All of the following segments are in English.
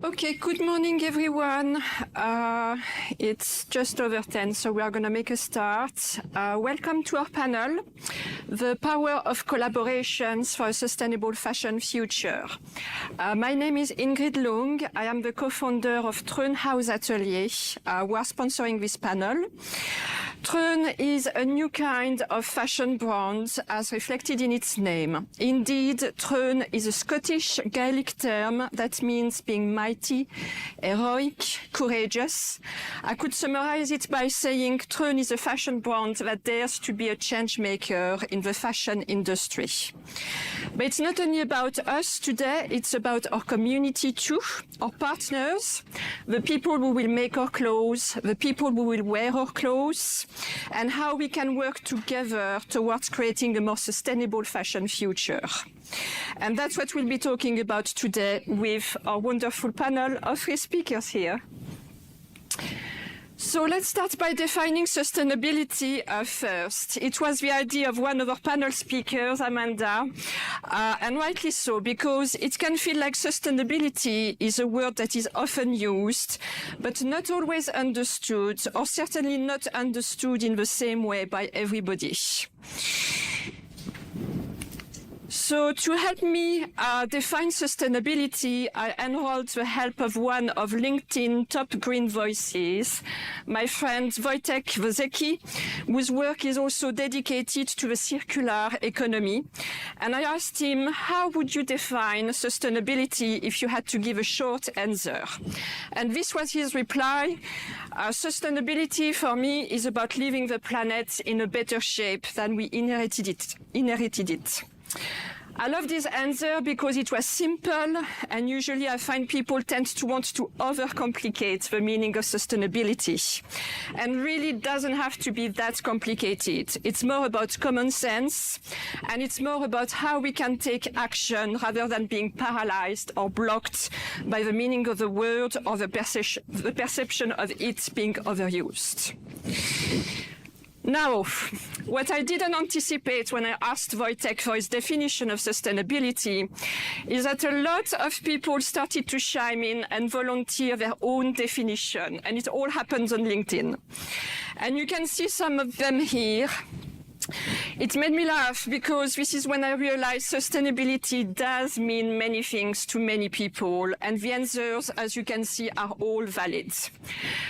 Okay, good morning, everyone. It's just over 10, so we are going to make a start. Welcome to our panel, The Power of Collaborations for a Sustainable Fashion Future. My name is Ingrid. I am the co-founder of Trön House Atelier, who are sponsoring this panel. Trön is a new kind of fashion brand as reflected in its name. Indeed, Trön is a Scottish Gaelic term that means being mighty, heroic, courageous. I could summarize it by saying Trön is a fashion brand that dares to be a change maker in the fashion industry. But it's not only about us today, it's about our community too, our partners, the people who will make our clothes, the people who will wear our clothes, and how we can work together towards creating a more sustainable fashion future. And that's what we'll be talking about today with our wonderful panel of three speakers here. So let's start by defining sustainability first. It was the idea of one of our panel speakers, Amanda, and rightly so, because it can feel like sustainability is a word that is often used, but not always understood, or certainly not understood in the same way by everybody. So to help me define sustainability, I enrolled the help of one of LinkedIn top green voices, my friend Wojtek Wozecki, whose work is also dedicated to the circular economy. And I asked him, how would you define sustainability if you had to give a short answer? And this was his reply. Sustainability for me is about leaving the planet in a better shape than we inherited it. I love this answer because it was simple, and usually I find people tend to want to overcomplicate the meaning of sustainability. And really it doesn't have to be that complicated. It's more about common sense, and it's more about how we can take action rather than being paralyzed or blocked by the meaning of the word or the perception of it being overused. Now, what I didn't anticipate when I asked Wojtek for his definition of sustainability is that a lot of people started to chime in and volunteer their own definition, and it all happens on LinkedIn. And you can see some of them here. It made me laugh because this is when I realized sustainability does mean many things to many people, and the answers, as you can see, are all valid.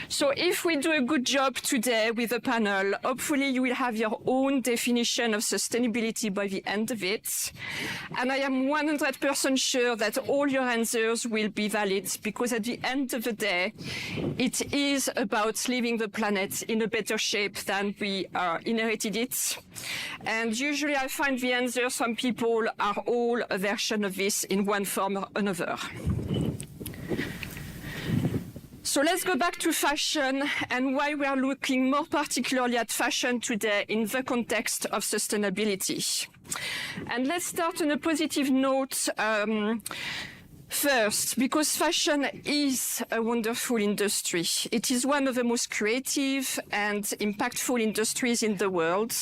So if we do a good job today with the panel, hopefully you will have your own definition of sustainability by the end of it. And I am 100% sure that all your answers will be valid, because at the end of the day, it is about leaving the planet in a better shape than we inherited it. And usually I find the answers from people are all a version of this in one form or another. So let's go back to fashion and why we are looking more particularly at fashion today in the context of sustainability. And let's start on a positive note first, because fashion is a wonderful industry. It is one of the most creative and impactful industries in the world.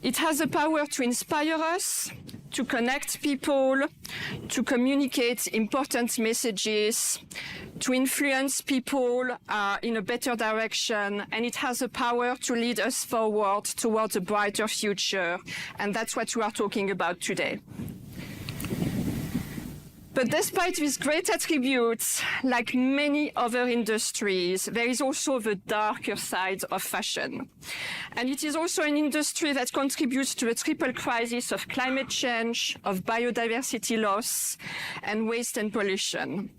It has the power to inspire us, to connect people, to communicate important messages, to influence people in a better direction, and it has the power to lead us forward towards a brighter future, and that's what we are talking about today. But despite these great attributes, like many other industries, there is also the darker side of fashion. And it is also an industry that contributes to the triple crisis of climate change, of biodiversity loss, and waste and pollution.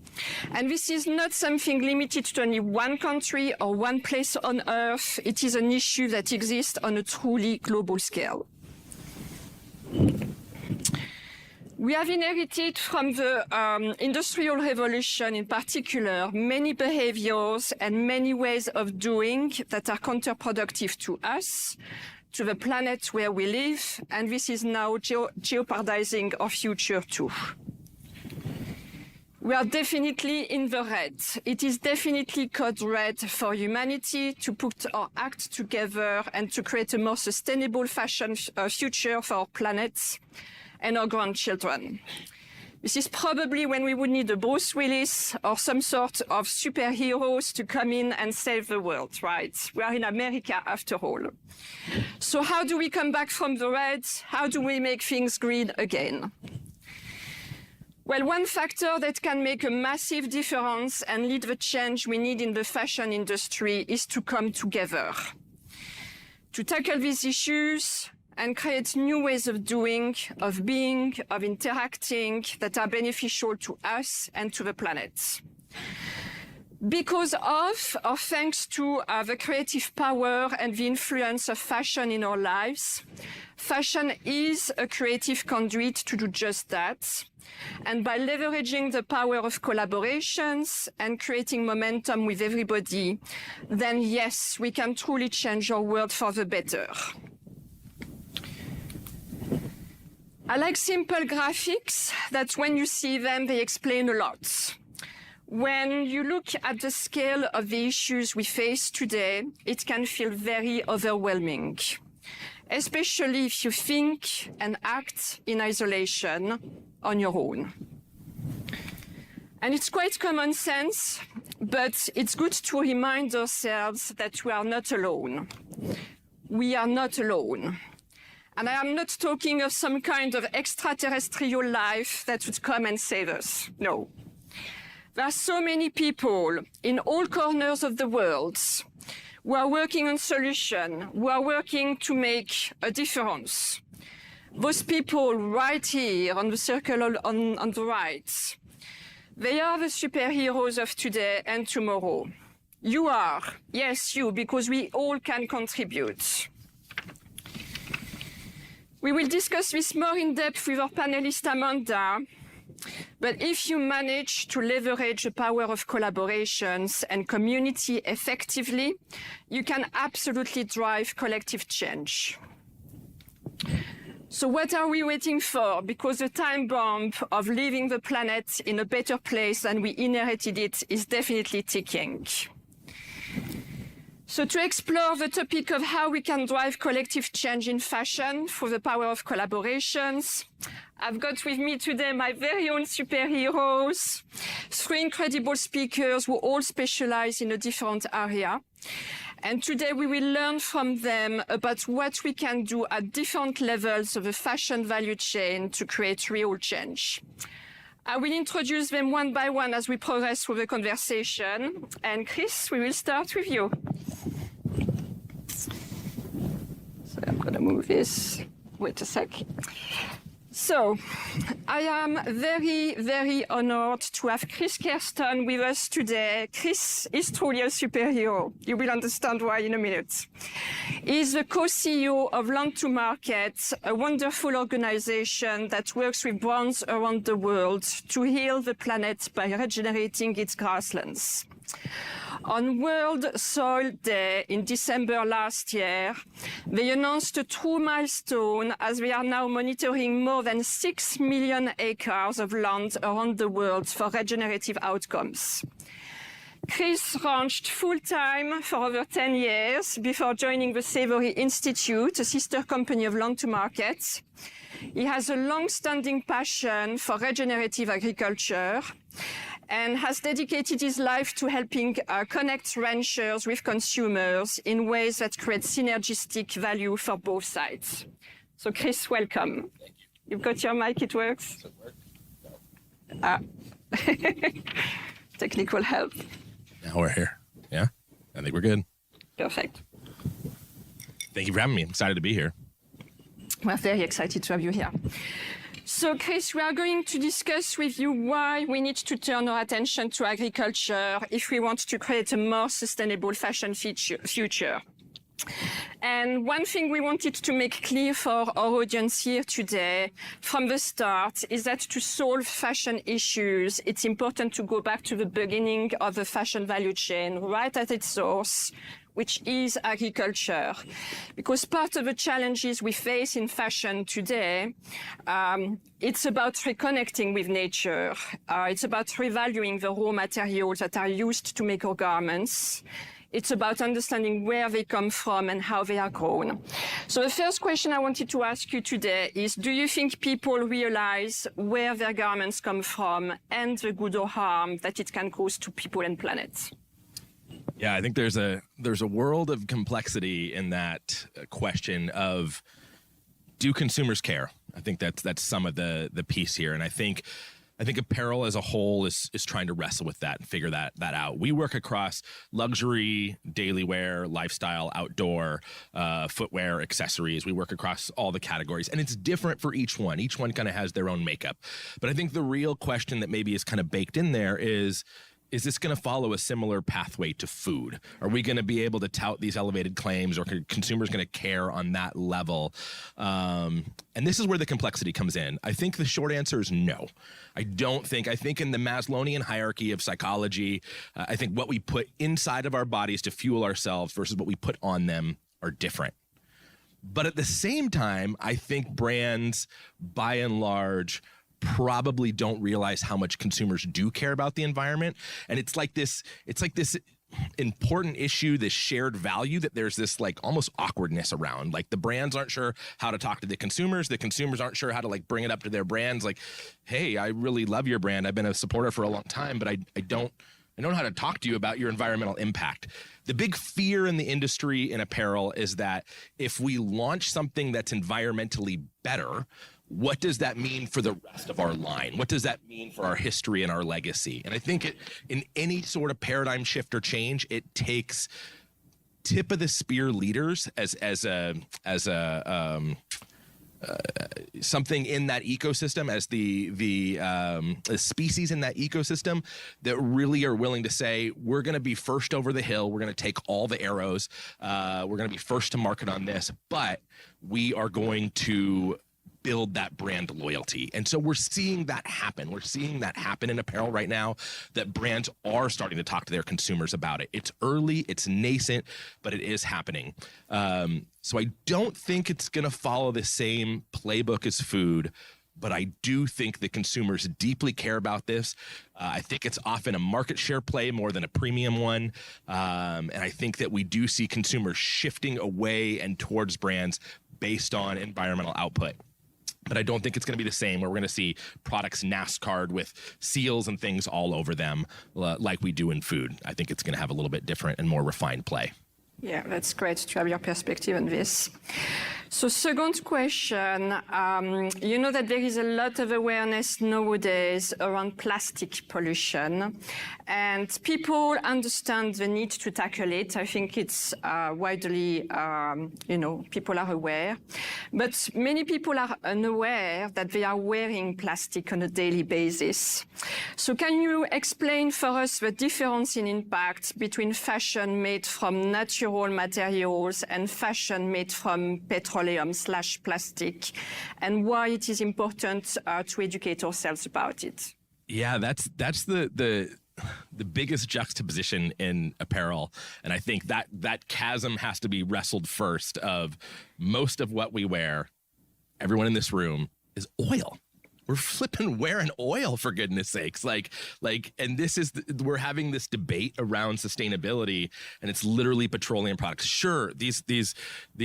And this is not something limited to only one country or one place on Earth. It is an issue that exists on a truly global scale. We have inherited from the Industrial Revolution in particular many behaviors and many ways of doing that are counterproductive to us, to the planet where we live, and this is now jeopardizing our future too. We are definitely in the red. It is definitely code red for humanity to put our act together and to create a more sustainable fashion future for our planet and our grandchildren. This is probably when we would need a Bruce Willis or some sort of superheroes to come in and save the world, right? We are in America after all. So how do we come back from the red? How do we make things green again? Well, one factor that can make a massive difference and lead the change we need in the fashion industry is to come together, to tackle these issues and create new ways of doing, of being, of interacting that are beneficial to us and to the planet. Because of, or thanks to the creative power and the influence of fashion in our lives, fashion is a creative conduit to do just that. And by leveraging the power of collaborations and creating momentum with everybody, then yes, we can truly change our world for the better. I like simple graphics that when you see them, they explain a lot. When you look at the scale of the issues we face today, it can feel very overwhelming, especially if you think and act in isolation on your own. And it's quite common sense, but it's good to remind ourselves that we are not alone. We are not alone. And I am not talking of some kind of extraterrestrial life that would come and save us. No. There are so many people in all corners of the world who are working on solutions, who are working to make a difference. Those people right here on the circle on the right, they are the superheroes of today and tomorrow. You are, yes, you, because we all can contribute. We will discuss this more in depth with our panelist Amanda, but if you manage to leverage the power of collaborations and community effectively, you can absolutely drive collective change. So what are we waiting for? Because the time bomb of leaving the planet in a better place than we inherited it is definitely ticking. So to explore the topic of how we can drive collective change in fashion through the power of collaborations, I've got with me today my very own superheroes, three incredible speakers who all specialize in a different area. And today we will learn from them about what we can do at different levels of the fashion value chain to create real change. I will introduce them one by one as we progress through the conversation. And Chris, we will start with you. So I'm going to move this. Wait a sec. So, I am very, very honored to have Kerston with us today. Chris is truly a superhero. You will understand why in a minute. He is the co-CEO of Land to Market, a wonderful organization that works with brands around the world to heal the planet by regenerating its grasslands. On World Soil Day in December last year, they announced a true milestone as they are now monitoring more than 6 million acres of land around the world for regenerative outcomes. Chris ranched full-time for over 10 years before joining the Savory Institute, a sister company of Land to Market. He has a long-standing passion for regenerative agriculture and has dedicated his life to helping connect ranchers with consumers in ways that create synergistic value for both sides. So Chris, welcome. Thank you. You've got your mic, it works? Does it work? No. Technical help. Now we're here. Yeah, I think we're good. Perfect. Thank you for having me. I'm excited to be here. We're very excited to have you here. So, Chris, we are going to discuss with you why we need to turn our attention to agriculture if we want to create a more sustainable fashion future. And one thing we wanted to make clear for our audience here today from the start is that to solve fashion issues, it's important to go back to the beginning of the fashion value chain, right at its source, which is agriculture. Because part of the challenges we face in fashion today, it's about reconnecting with nature. It's about revaluing the raw materials that are used to make our garments. It's about understanding where they come from and how they are grown. So the first question I wanted to ask you today is, do you think people realize where their garments come from and the good or harm that it can cause to people and planet? Yeah, I think there's a world of complexity in that question of, do consumers care? I think that's some of the piece here, and I think apparel as a whole is trying to wrestle with that and figure that out. We work across luxury, daily wear, lifestyle, outdoor, footwear, accessories. We work across all the categories, and it's different for each one. Each one kind of has their own makeup. But I think the real question that maybe is kind of baked in there is this going to follow a similar pathway to food? Are we going to be able to tout these elevated claims, or are consumers going to care on that level? And this is where the complexity comes in. I think the short answer is no. I think in the Maslowian hierarchy of psychology, I think what we put inside of our bodies to fuel ourselves versus what we put on them are different. But at the same time, I think brands, by and large, probably don't realize how much consumers do care about the environment. And it's like this important issue, this shared value, that there's this like almost awkwardness around. Like the brands aren't sure how to talk to the consumers aren't sure how to like bring it up to their brands. Like, hey, I really love your brand. I've been a supporter for a long time, but I don't know how to talk to you about your environmental impact. The big fear in the industry in apparel is that if we launch something that's environmentally better, what does that mean for the rest of our line? What does that mean for our history and our legacy? And I think in any sort of paradigm shift or change, it takes tip of the spear leaders as something in that ecosystem, as the species in that ecosystem, that really are willing to say, we're going to be first over the hill. We're going to take all the arrows. We're going to be first to market on this, but we are going to build that brand loyalty. And so we're seeing that happen. We're seeing that happen in apparel right now, that brands are starting to talk to their consumers about it. It's early, it's nascent, but it is happening. So I don't think it's going to follow the same playbook as food, but I do think that consumers deeply care about this. I think it's often a market share play more than a premium one. And I think that we do see consumers shifting away and towards brands based on environmental output. But I don't think it's going to be the same, where we're going to see products NASCAR'd with seals and things all over them like we do in food. I think it's going to have a little bit different and more refined play. Yeah, that's great to have your perspective on this. So second question, you know that there is a lot of awareness nowadays around plastic pollution, and people understand the need to tackle it. I think it's widely, people are aware, but many people are unaware that they are wearing plastic on a daily basis. So can you explain for us the difference in impact between fashion made from natural materials and fashion made from petroleum/plastic, and why it is important to educate ourselves about it? Yeah, that's the biggest juxtaposition in apparel, and I think that chasm has to be wrestled first. Of most of what we wear, everyone in this room, is oil. We're flipping wearing oil, for goodness sakes. And this is, we're having this debate around sustainability, and it's literally petroleum products. Sure, these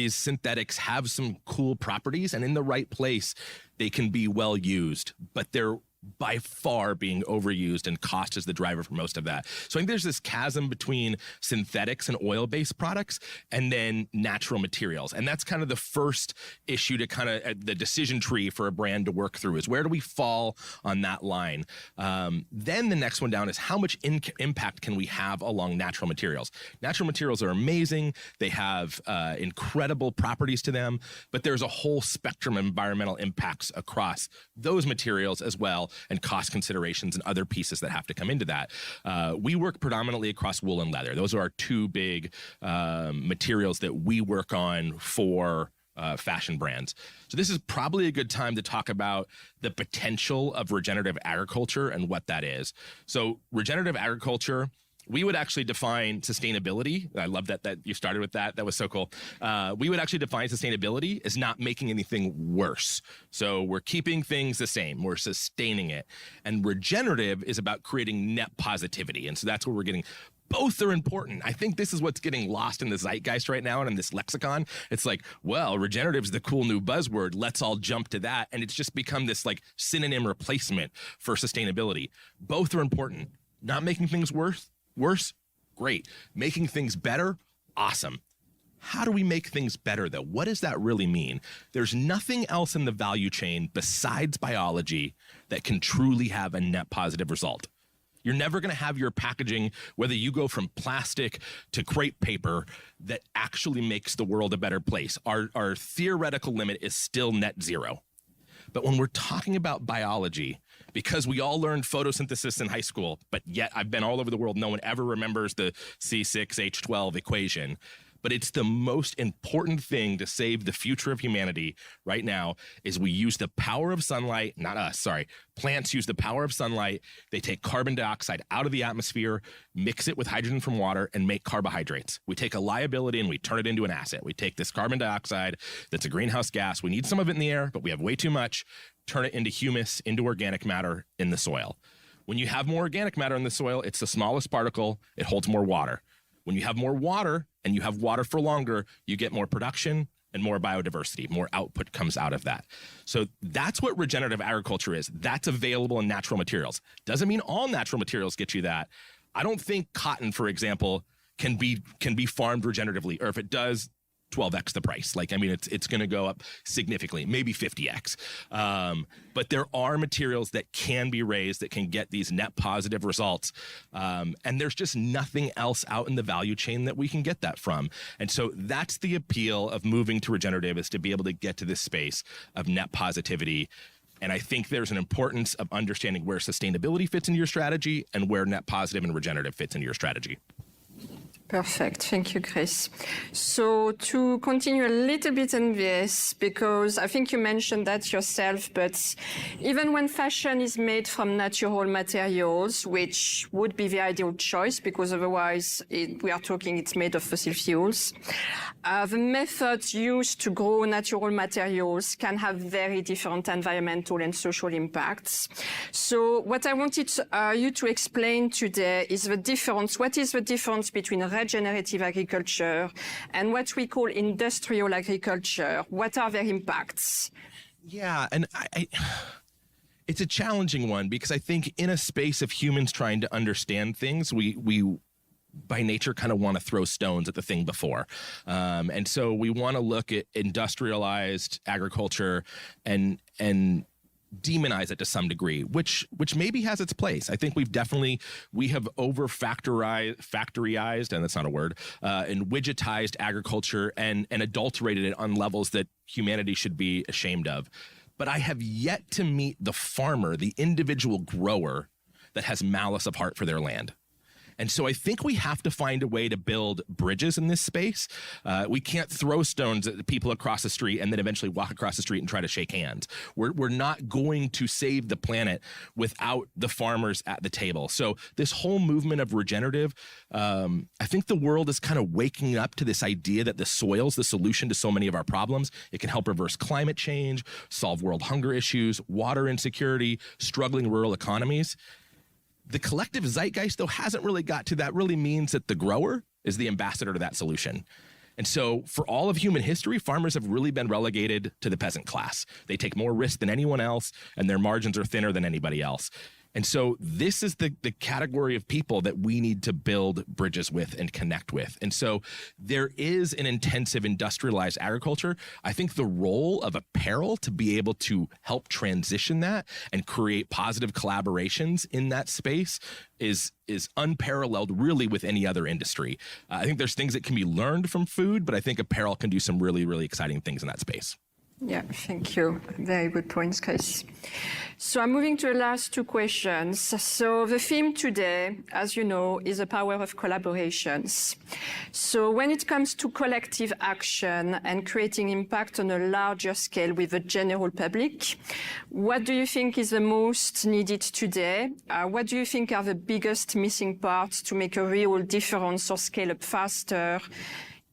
synthetics have some cool properties, and in the right place, they can be well used, but they're by far being overused, and cost is the driver for most of that. So I think there's this chasm between synthetics and oil-based products and then natural materials. And that's kind of the first issue to kind of the decision tree for a brand to work through, is where do we fall on that line? Then the next one down is how much impact can we have along natural materials? Natural materials are amazing. They have incredible properties to them, but there's a whole spectrum of environmental impacts across those materials as well, and cost considerations and other pieces that have to come into that. We work predominantly across wool and leather. Those are our two big materials that we work on for fashion brands. So this is probably a good time to talk about the potential of regenerative agriculture and what that is. So regenerative agriculture, we would actually define sustainability. I love that you started with that. That was so cool. We would actually define sustainability as not making anything worse. So we're keeping things the same. We're sustaining it. And regenerative is about creating net positivity. And so that's where we're getting Both are important. I think this is what's getting lost in the zeitgeist right now and in this lexicon. It's like, well, regenerative is the cool new buzzword. Let's all jump to that. And it's just become this like synonym replacement for sustainability. Both are important. Not making things worse, great. Making things better, awesome. How do we make things better, though? What does that really mean? There's nothing else in the value chain besides biology that can truly have a net positive result. You're never going to have your packaging, whether you go from plastic to crepe paper, that actually makes the world a better place. Our theoretical limit is still net zero. But when we're talking about biology, because we all learned photosynthesis in high school, but yet I've been all over the world, no one ever remembers the C6H12 equation. But it's the most important thing to save the future of humanity right now is we use the power of sunlight, not us, sorry. Plants use the power of sunlight. They take carbon dioxide out of the atmosphere, mix it with hydrogen from water, and make carbohydrates. We take a liability and we turn it into an asset. We take this carbon dioxide that's a greenhouse gas. We need some of it in the air, but we have way too much. Turn it into humus, into organic matter in the soil. When you have more organic matter in the soil, it's the smallest particle. It holds more water. When you have more water and you have water for longer, you get more production and more biodiversity. More output comes out of that. So that's what regenerative agriculture is. That's available in natural materials. Doesn't mean all natural materials get you that. I don't think cotton, for example, can be farmed regeneratively, or if it does, 12x the price. Like, I mean, it's going to go up significantly, maybe 50x. But there are materials that can be raised that can get these net positive results. And there's just nothing else out in the value chain that we can get that from. And so that's the appeal of moving to regenerative, is to be able to get to this space of net positivity. And I think there's an importance of understanding where sustainability fits into your strategy and where net positive and regenerative fits into your strategy. Perfect. Thank you, Chris. So to continue a little bit on this, because I think you mentioned that yourself, but even when fashion is made from natural materials, which would be the ideal choice, because otherwise we are talking it's made of fossil fuels, the methods used to grow natural materials can have very different environmental and social impacts. So what I wanted you to explain today is the difference. What is the difference between regenerative agriculture and what we call industrial agriculture? What are their impacts? Yeah, and it's a challenging one, because I think in a space of humans trying to understand things, we by nature kind of want to throw stones at the thing before. And so we want to look at industrialized agriculture and demonize it to some degree, which maybe has its place. I think we have over factoryized, and that's not a word, and widgetized agriculture and adulterated it on levels that humanity should be ashamed of. But I have yet to meet the farmer, the individual grower, that has malice of heart for their land. And so I think we have to find a way to build bridges in this space. We can't throw stones at the people across the street and then eventually walk across the street and try to shake hands. We're not going to save the planet without the farmers at the table. So this whole movement of regenerative, I think the world is kind of waking up to this idea that the soil's the solution to so many of our problems. It can help reverse climate change, solve world hunger issues, water insecurity, struggling rural economies. The collective zeitgeist, though, hasn't really got to that. Really means that the grower is the ambassador to that solution. And so for all of human history, farmers have really been relegated to the peasant class. They take more risk than anyone else, and their margins are thinner than anybody else. And so this is the category of people that we need to build bridges with and connect with. And so there is an intensive industrialized agriculture. I think the role of apparel to be able to help transition that and create positive collaborations in that space is unparalleled really with any other industry. I think there's things that can be learned from food, but I think apparel can do some really, really exciting things in that space. Yeah, thank you. Very good points, Chris. So I'm moving to the last two questions. So the theme today, as you know, is the power of collaborations. So when it comes to collective action and creating impact on a larger scale with the general public, what do you think is the most needed today? What do you think are the biggest missing parts to make a real difference or scale up faster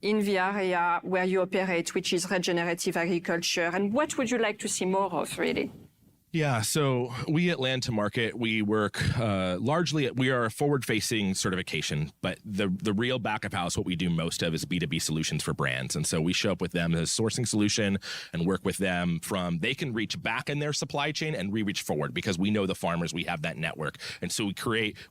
in the area where you operate, which is regenerative agriculture? And what would you like to see more of, really? Yeah, so we at Land to Market, we work largely, we are a forward-facing certification, but the real back of house, what we do most of is B2B solutions for brands. And so we show up with them as a sourcing solution and work with them from, they can reach back in their supply chain and we reach forward because we know the farmers, we have that network. And so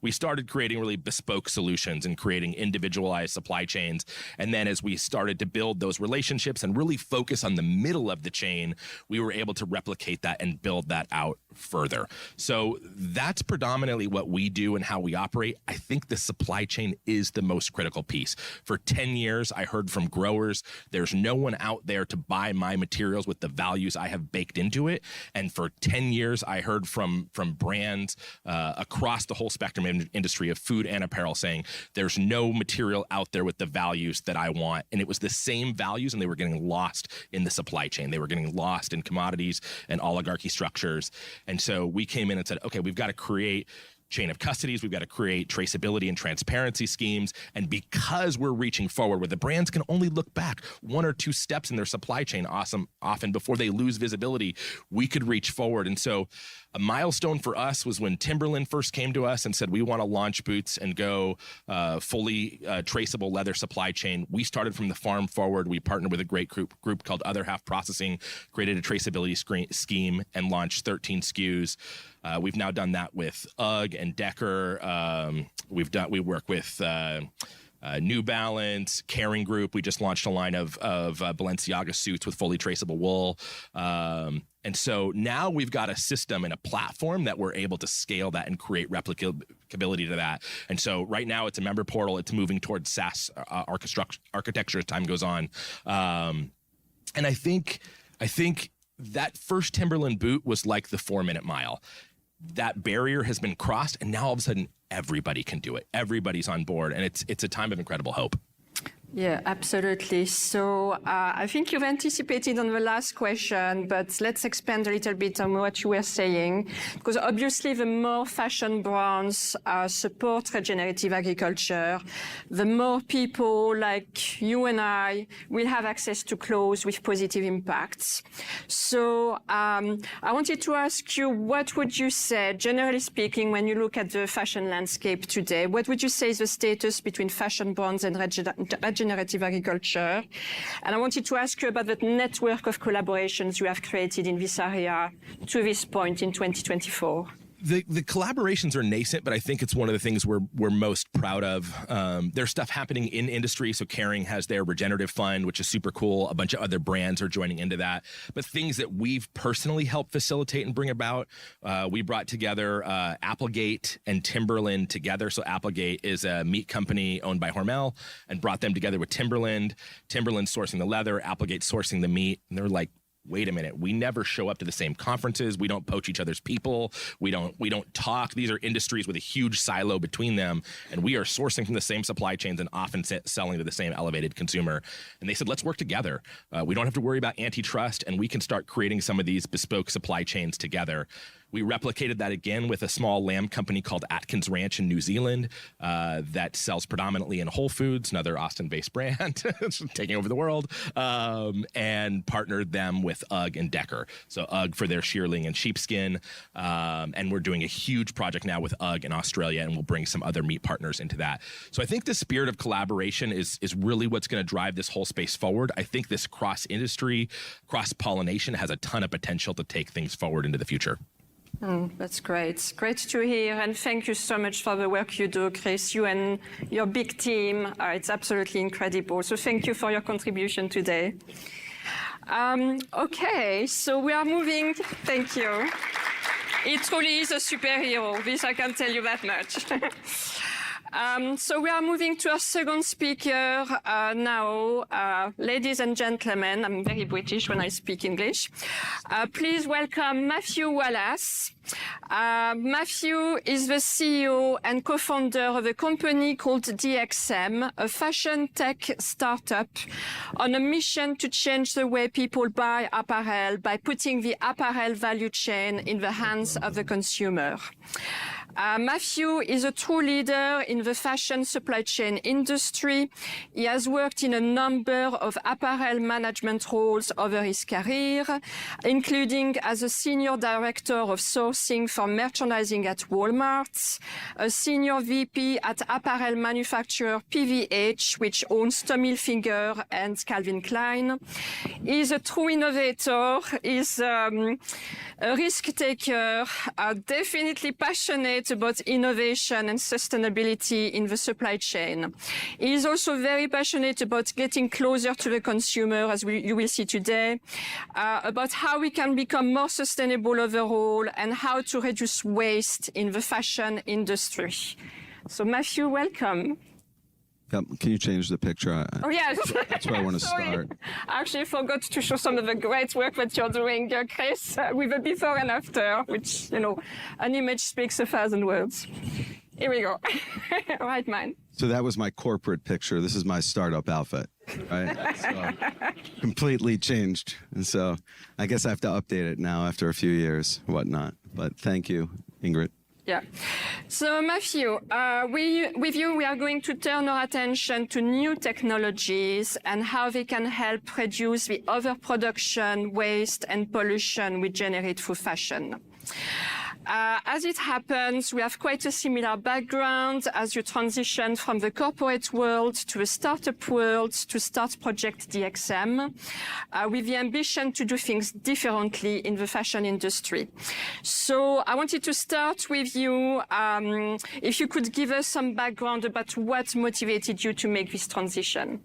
we started creating really bespoke solutions and creating individualized supply chains. And then as we started to build those relationships and really focus on the middle of the chain, we were able to replicate that and build that out further. So that's predominantly what we do and how we operate. I think the supply chain is the most critical piece. For 10 years, I heard from growers, there's no one out there to buy my materials with the values I have baked into it. And for 10 years, I heard from brands across the whole spectrum industry of food and apparel saying, there's no material out there with the values that I want. And it was the same values and they were getting lost in the supply chain. They were getting lost in commodities and oligarchy structures. And so we came in and said, okay, we've got to create chain of custodies. We've got to create traceability and transparency schemes. And because we're reaching forward where the brands can only look back 1 or 2 steps in their supply chain often before they lose visibility, we could reach forward. And so a milestone for us was when Timberland first came to us and said, we want to launch boots and go fully traceable leather supply chain. We started from the farm forward. We partnered with a great group called Other Half Processing, created a traceability scheme and launched 13 SKUs. We've now done that with UGG and Decker. We work with New Balance, Caring Group. We just launched a line of Balenciaga suits with fully traceable wool. And so now we've got a system and a platform that we're able to scale that and create replicability to that. And so right now it's a member portal. It's moving towards SaaS architecture as time goes on. And I think that first Timberland boot was like the 4-minute mile. That barrier has been crossed, and now all of a sudden everybody can do it. Everybody's on board, and it's a time of incredible hope. Yeah, absolutely. So I think you've anticipated on the last question, but let's expand a little bit on what you were saying, because obviously the more fashion brands support regenerative agriculture, the more people like you and I will have access to clothes with positive impacts. So I wanted to ask you, what would you say, generally speaking, when you look at the fashion landscape today, what would you say is the status between fashion brands and regenerative agriculture? And I wanted to ask you about the network of collaborations you have created in this area to this point in 2024. The collaborations are nascent, but I think it's one of the things we're most proud of. There's stuff happening in industry. So Caring has their regenerative fund, which is super cool. A bunch of other brands are joining into that. But things that we've personally helped facilitate and bring about, we brought together Applegate and Timberland together. So Applegate is a meat company owned by Hormel and brought them together with Timberland. Timberland sourcing the leather, Applegate sourcing the meat. And they're like, wait a minute, we never show up to the same conferences. We don't poach each other's people. We don't talk. These are industries with a huge silo between them. And we are sourcing from the same supply chains and often selling to the same elevated consumer. And they said, let's work together. We don't have to worry about antitrust, and we can start creating some of these bespoke supply chains together. We replicated that again with a small lamb company called Atkins Ranch in New Zealand that sells predominantly in Whole Foods, another Austin-based brand, taking over the world, and partnered them with UGG and Decker. So UGG for their shearling and sheepskin, and we're doing a huge project now with UGG in Australia, and we'll bring some other meat partners into that. So I think the spirit of collaboration is really what's going to drive this whole space forward. I think this cross-industry, cross-pollination has a ton of potential to take things forward into the future. That's great. Great to hear. And thank you so much for the work you do, Chris. You and your big team, it's absolutely incredible. So thank you for your contribution today. Okay, so we are moving. Thank you. He truly is a superhero. This I can tell you that much. So we are moving to our second speaker now. Ladies and gentlemen, I'm very British when I speak English. Please welcome Matthew Wallace. Matthew is the CEO and co-founder of a company called DXM, a fashion tech startup on a mission to change the way people buy apparel by putting the apparel value chain in the hands of the consumer. Matthew is a true leader in the fashion supply chain industry. He has worked in a number of apparel management roles over his career, including as a senior director of sourcing for merchandising at Walmart, a senior VP at apparel manufacturer PVH, which owns Tommy Hilfiger and Calvin Klein. He's a true innovator. He's a risk taker, definitely passionate about innovation and sustainability in the supply chain. He is also very passionate about getting closer to the consumer, as you will see today, about how we can become more sustainable overall and how to reduce waste in the fashion industry. So Matthew, welcome. Yep. Can you change the picture? Oh, yes. That's where I want to start. I actually forgot to show some of the great work that you're doing, Chris, with a before and after, which, you know, an image speaks 1,000 words. Here we go. Right, man. So that was my corporate picture. This is my startup outfit, right? So, completely changed. And so I guess I have to update it now after a few years, whatnot. But thank you, Ingrid. Yeah. So Matthew, with you, we are going to turn our attention to new technologies and how they can help reduce the overproduction, waste, and pollution we generate through fashion. As it happens, we have quite a similar background as you transition from the corporate world to the startup world to start Project DXM, with the ambition to do things differently in the fashion industry. So I wanted to start with you. If you could give us some background about what motivated you to make this transition.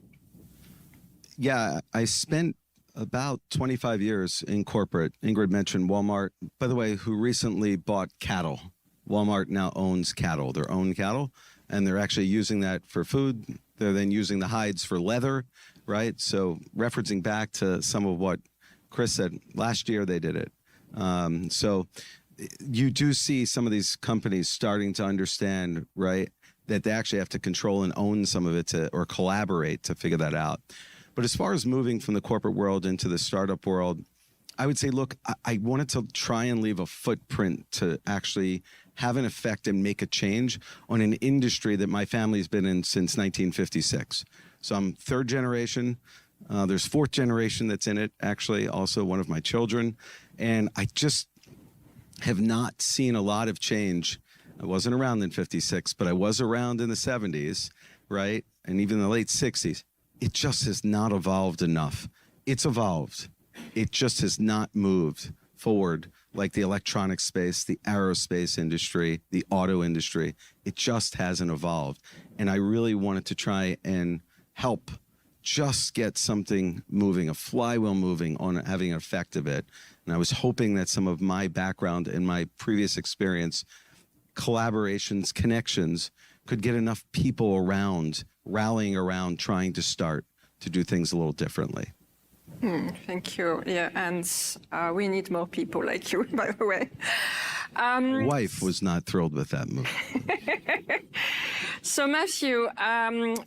Yeah, I spent about 25 years in corporate. Ingrid mentioned Walmart, by the way, who recently bought cattle. Walmart now owns cattle, their own cattle, and they're actually using that for food. They're then using the hides for leather, right? So referencing back to some of what Chris said, last year they did it. So you do see some of these companies starting to understand, right, that they actually have to control and own some of it or collaborate to figure that out. But as far as moving from the corporate world into the startup world, I would say, look, I wanted to try and leave a footprint to actually have an effect and make a change on an industry that my family's been in since 1956. So I'm third generation. There's fourth generation that's in it, actually, also one of my children. And I just have not seen a lot of change. I wasn't around in 56, but I was around in the 70s, right? And even the late 60s. It just has not evolved enough. It's evolved. It just has not moved forward like the electronic space, the aerospace industry, the auto industry. It just hasn't evolved. And I really wanted to try and help just get something moving, a flywheel moving on having an effect of it. And I was hoping that some of my background and my previous experience, collaborations, connections, could get enough people around, rallying around, trying to start to do things a little differently. Thank you. Yeah, and we need more people like you, by the way. My wife was not thrilled with that move. So Matthew,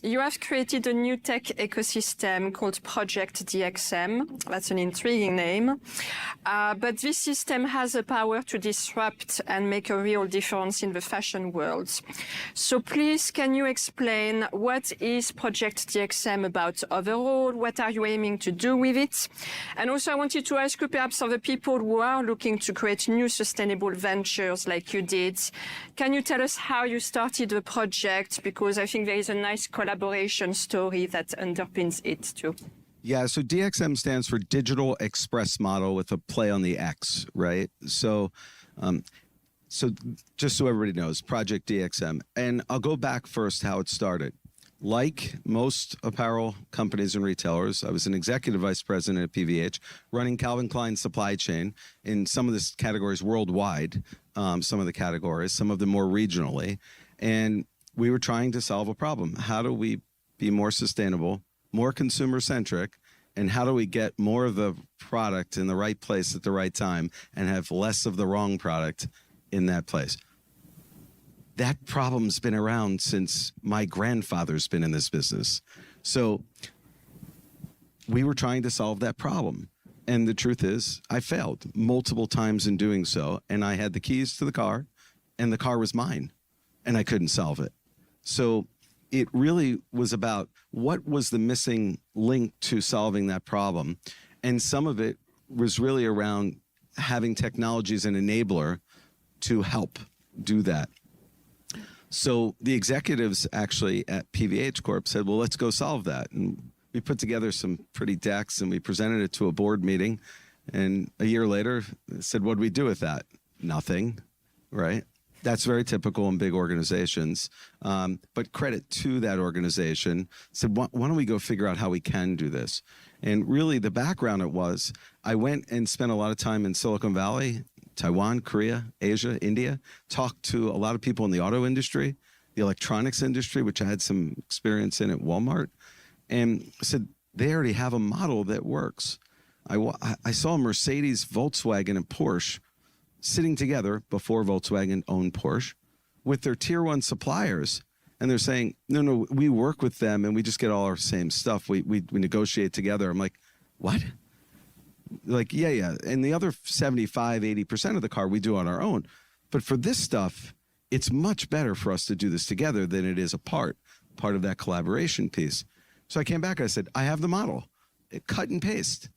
you have created a new tech ecosystem called Project DXM. That's an intriguing name. But this system has the power to disrupt and make a real difference in the fashion world. So please, can you explain what is Project DXM about overall? What are you aiming to do with it? And also I wanted to ask you perhaps of the people who are looking to create new sustainable ventures like you did. Can you tell us how you started the project? Because I think there is a nice collaboration story that underpins it too. Yeah, so DXM stands for Digital Express Model with a play on the X, right? So just so everybody knows, Project DXM. And I'll go back first how it started. Like most apparel companies and retailers, I was an executive vice president at PVH, running Calvin Klein's supply chain in some of the categories worldwide, some of the categories, some of them more regionally. And we were trying to solve a problem. How do we be more sustainable, more consumer-centric, and how do we get more of the product in the right place at the right time and have less of the wrong product in that place? That problem's been around since my grandfather's been in this business. So we were trying to solve that problem. And the truth is, I failed multiple times in doing so. And I had the keys to the car, and the car was mine, and I couldn't solve it. So it really was about what was the missing link to solving that problem. And some of it was really around having technology as an enabler to help do that. So the executives actually at PVH Corp said, well, let's go solve that. And we put together some pretty decks and we presented it to a board meeting. And a year later, said, what do we do with that? Nothing, right? That's very typical in big organizations. But credit to that organization, said, why don't we go figure out how we can do this? And really the background it was, I went and spent a lot of time in Silicon Valley, Taiwan, Korea, Asia, India, talked to a lot of people in the auto industry, the electronics industry, which I had some experience in at Walmart, and said, they already have a model that works. I saw Mercedes, Volkswagen, and Porsche sitting together before Volkswagen owned Porsche with their tier one suppliers. And they're saying, no, we work with them and we just get all our same stuff. We negotiate together. I'm like, what? Like, yeah. And the other 75, 80% of the car we do on our own. But for this stuff, it's much better for us to do this together than it is part of that collaboration piece. So I came back, I said, I have the model. Cut and paste.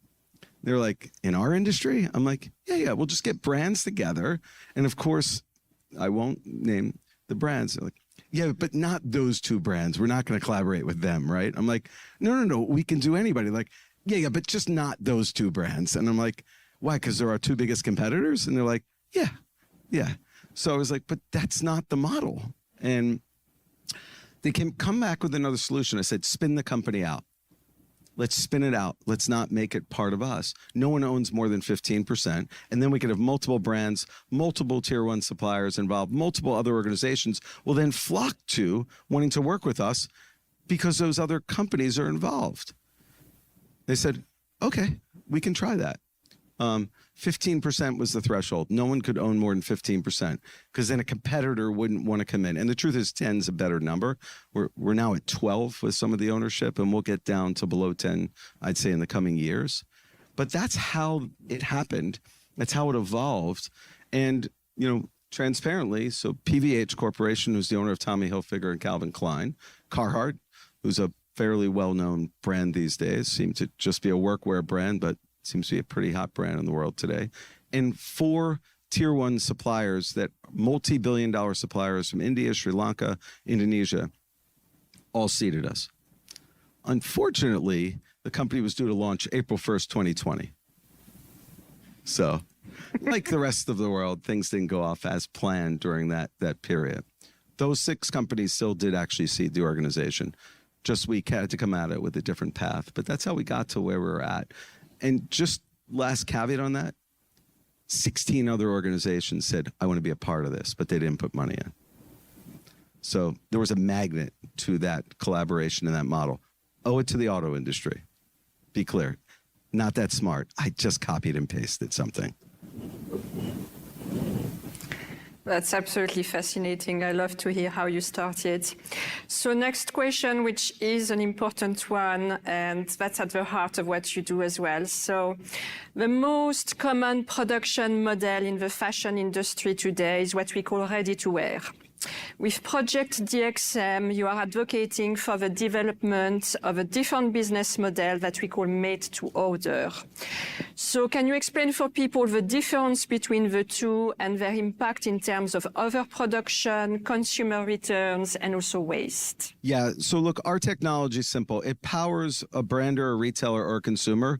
They're like, in our industry? I'm like, yeah, we'll just get brands together. And of course, I won't name the brands. They're like, yeah, but not those two brands. We're not going to collaborate with them, right? I'm like, no, we can do anybody. Like, yeah, but just not those two brands. And I'm like, why? Because they're our two biggest competitors? And they're like, yeah. So I was like, but that's not the model. And they can come back with another solution. I said, spin the company out. Let's spin it out. Let's not make it part of us. No one owns more than 15%. And then we could have multiple brands, multiple tier one suppliers involved, multiple other organizations will then flock to wanting to work with us because those other companies are involved. They said, okay, we can try that. 15% was the threshold. No one could own more than 15% because then a competitor wouldn't want to come in. And the truth is 10 is a better number. We're now at 12 with some of the ownership, and we'll get down to below 10, I'd say, in the coming years. But that's how it happened. That's how it evolved. And, transparently, so PVH Corporation, who's the owner of Tommy Hilfiger and Calvin Klein, Carhartt, who's a fairly well-known brand these days, seemed to just be a workwear brand, but seems to be a pretty hot brand in the world today. And 4 tier one suppliers, that multi-billion-dollar suppliers from India, Sri Lanka, Indonesia, all seeded us. Unfortunately, the company was due to launch April 1st, 2020. So, like the rest of the world, things didn't go off as planned during that period. Those 6 companies still did actually seed the organization. Just we had to come at it with a different path. But that's how we got to where we're at. And just last caveat on that, 16 other organizations said, I want to be a part of this, but they didn't put money in. So there was a magnet to that collaboration and that model. Owe it to the auto industry. Be clear, not that smart. I just copied and pasted something. That's absolutely fascinating. I love to hear how you started. So next question, which is an important one, and that's at the heart of what you do as well. So the most common production model in the fashion industry today is what we call ready-to-wear. With Project DXM, you are advocating for the development of a different business model that we call made-to-order. So can you explain for people the difference between the two and their impact in terms of overproduction, consumer returns, and also waste? Yeah, so look, our technology is simple. It powers a brander, a retailer, or a consumer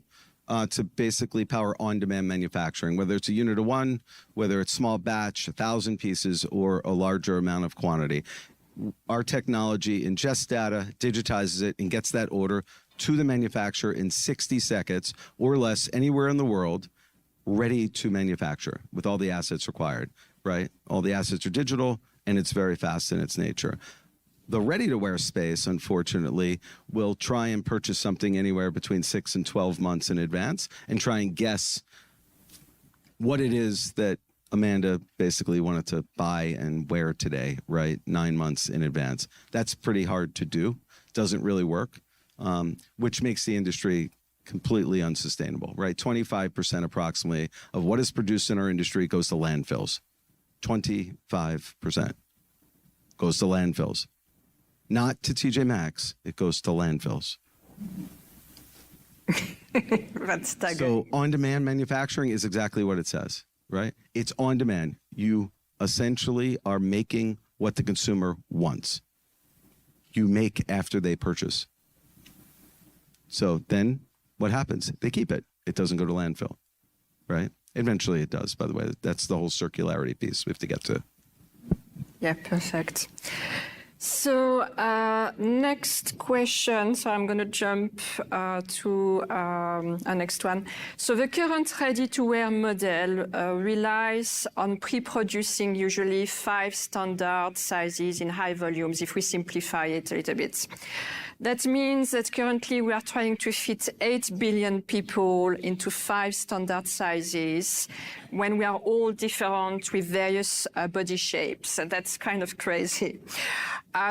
to basically power on-demand manufacturing, whether it's a unit of one, whether it's small batch, 1,000 pieces, or a larger amount of quantity. Our technology ingests data, digitizes it, and gets that order to the manufacturer in 60 seconds or less anywhere in the world, ready to manufacture with all the assets required, right? All the assets are digital, and it's very fast in its nature. The ready-to-wear space, unfortunately, will try and purchase something anywhere between 6 and 12 months in advance and try and guess what it is that Amanda basically wanted to buy and wear today, right? 9 months in advance. That's pretty hard to do. Doesn't really work, which makes the industry completely unsustainable, right? 25% approximately of what is produced in our industry goes to landfills. 25% goes to landfills. Not to TJ Maxx, it goes to landfills. That's staggering. So on-demand manufacturing is exactly what it says, right? It's on demand. You essentially are making what the consumer wants. You make after they purchase. So then what happens? They keep it. It doesn't go to landfill, right? Eventually it does, by the way. That's the whole circularity piece we have to get to. Yeah, perfect. So next question. So I'm going to jump to our next one. So the current ready-to-wear model relies on pre-producing usually 5 standard sizes in high volumes, if we simplify it a little bit. That means that currently we are trying to fit 8 billion people into 5 standard sizes when we are all different with various body shapes. And that's kind of crazy.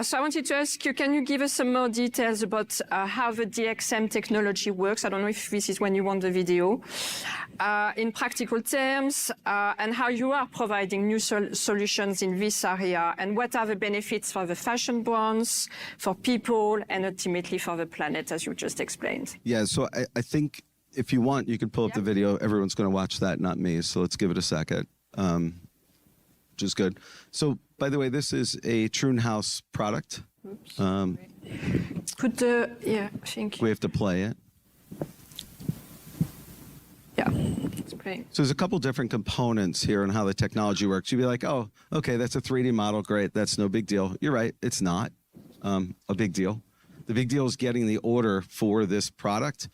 So I wanted to ask you, can you give us some more details about how the DXM technology works? I don't know if this is when you want the video. In practical terms, and how you are providing new solutions in this area, and what are the benefits for the fashion brands, for people, and ultimately for the planet, as you just explained. Yeah, so I think if you want, you can pull up the video. Everyone's going to watch that, not me. So let's give it a second, which is good. So, by the way, this is a Troon House product. Put the, yeah, thank you. We have to play it. Yeah, it's great. So there's a couple different components here on how the technology works. You'd be like, oh, okay, that's a 3D model. Great, that's no big deal. You're right, it's not a big deal. The big deal is getting the order for this product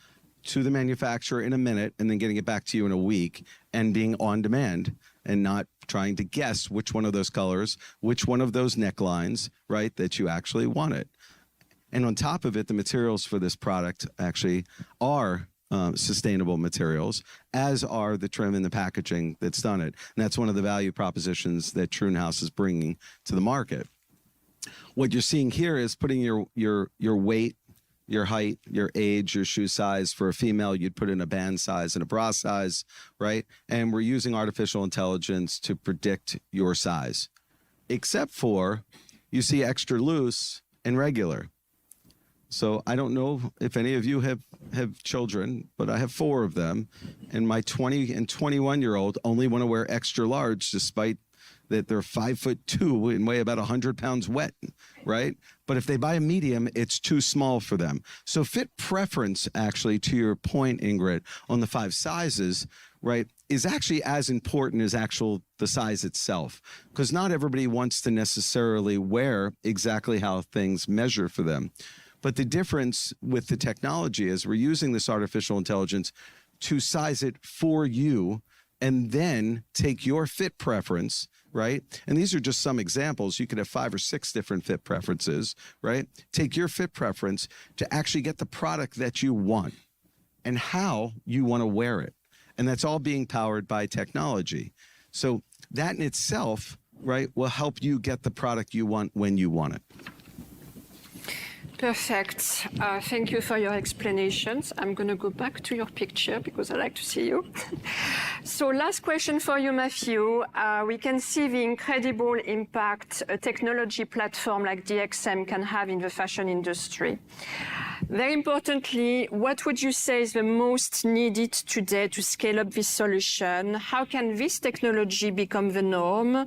to the manufacturer in a minute and then getting it back to you in a week and being on demand and not trying to guess which one of those colors, which one of those necklines, right, that you actually wanted. And on top of it, the materials for this product actually are sustainable materials, as are the trim and the packaging that's done it. And that's one of the value propositions that Troon House is bringing to the market. What you're seeing here is putting your weight, your height, your age, your shoe size. For a female, you'd put in a band size and a bra size, right? And we're using artificial intelligence to predict your size, except for you see extra loose and regular. So I don't know if any of you have children, but I have 4 of them. And my 20 and 21-year-old only want to wear extra large, despite that they're 5'2" and weigh about 100 pounds wet, right? But if they buy a medium, it's too small for them. So fit preference, actually, to your point, Ingrid, on the 5 sizes, right, is actually as important as the size itself, because not everybody wants to necessarily wear exactly how things measure for them. But the difference with the technology is we're using this artificial intelligence to size it for you and then take your fit preference, right? And these are just some examples. You could have 5 or 6 different fit preferences, right? Take your fit preference to actually get the product that you want and how you want to wear it. And that's all being powered by technology. So that in itself, right, will help you get the product you want when you want it. Perfect. Thank you for your explanations. I'm going to go back to your picture because I like to see you. So last question for you, Matthew. We can see the incredible impact a technology platform like DXM can have in the fashion industry. Very importantly, what would you say is the most needed today to scale up this solution? How can this technology become the norm?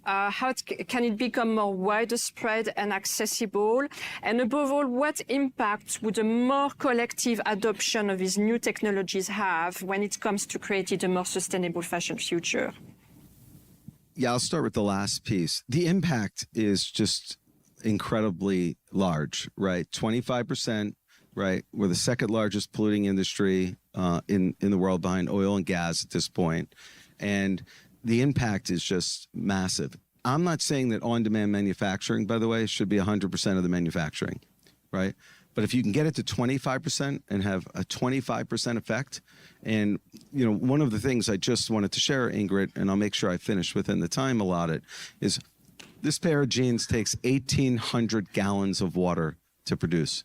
How can it become more widespread and accessible? And above all, what impact would a more collective adoption of these new technologies have when it comes to creating a more sustainable fashion future? Yeah, I'll start with the last piece. The impact is just incredibly large, right? 25%, right? We're the second largest polluting industry in the world behind oil and gas at this point. And the impact is just massive. I'm not saying that on-demand manufacturing, by the way, should be 100% of the manufacturing, right? But if you can get it to 25% and have a 25% effect, and you know, one of the things I just wanted to share, Ingrid, and I'll make sure I finish within the time allotted, is this pair of jeans takes 1,800 gallons of water to produce.